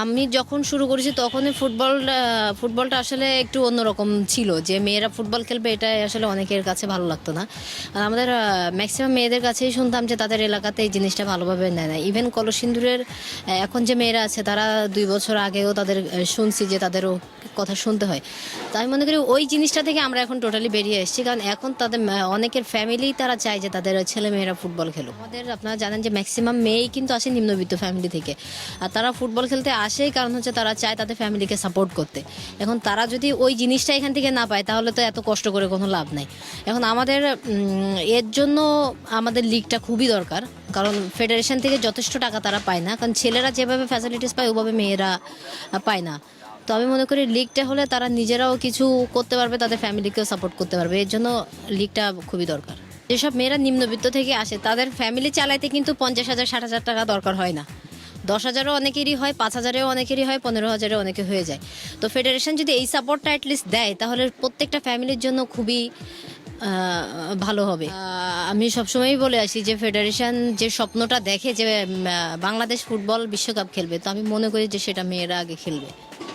আমি যখন শুরু করেছি তখনই ফুটবলটা আসলে একটু অন্যরকম ছিল, যে মেয়েরা ফুটবল খেলবে এটা আসলে অনেকের কাছে ভালো লাগতো না। আর আমাদের ম্যাক্সিমাম মেয়েদের কাছেই শুনতাম যে তাদের এলাকাতে এই জিনিসটা ভালোভাবে নেয় না। ইভেন কলসিন্দুরের এখন যে মেয়েরা আছে তারা 2 বছর আগেও তাদের শুনছি যে তাদেরও কথা শুনতে হয়। তো আমি মনে করি ওই জিনিসটা থেকে আমরা এখন টোটালি বেরিয়ে এসেছি, কারণ এখন তাদের অনেকের ফ্যামিলি তারা চায় যে তাদের ছেলে মেয়েরা ফুটবল খেলুক। আমাদের আপনারা জানেন যে ম্যাক্সিমাম মেয়েই কিন্তু আসে নিম্নবিত্ত ফ্যামিলি থেকে, আর তারা ফুটবল খেলতে আসেই কারণ হচ্ছে তারা চায় তাদের ফ্যামিলিকে সাপোর্ট করতে। এখন তারা যদি ওই জিনিসটা এখান থেকে না পায় তাহলে তো এত কষ্ট করে কোনো লাভ নাই। এখন আমাদের এর জন্য আমাদের লিগটা খুবই দরকার, কারণ ফেডারেশন থেকে যথেষ্ট টাকা তারা পায় না, কারণ ছেলেরা যেভাবে ফ্যাসিলিটিস পায় ওভাবে মেয়েরা পায় না। তো আমি মনে করি লিগটা হলে তারা নিজেরাও কিছু করতে পারবে, তাদের ফ্যামিলিকেও সাপোর্ট করতে পারবে, এর জন্য লিগটা খুবই দরকার। যেসব মেয়েরা নিম্নবিত্ত থেকে আসে তাদের ফ্যামিলি চালাইতে কিন্তু 50,000 60,000 টাকা দরকার হয় না, 10,000ও অনেকেরই হয়, 5,000-এও অনেকেরই হয়, 15,000-এও অনেকে হয়ে যায়। তো ফেডারেশন যদি এই সাপোর্টটা অ্যাটলিস্ট দেয় তাহলে প্রত্যেকটা ফ্যামিলির জন্য খুবই ভালো হবে। আমি সবসময়ই বলে আসি যে ফেডারেশন যে স্বপ্নটা দেখে যে বাংলাদেশ ফুটবল বিশ্বকাপ খেলবে, তো আমি মনে করি যে সেটা মেয়েরা আগে খেলবে।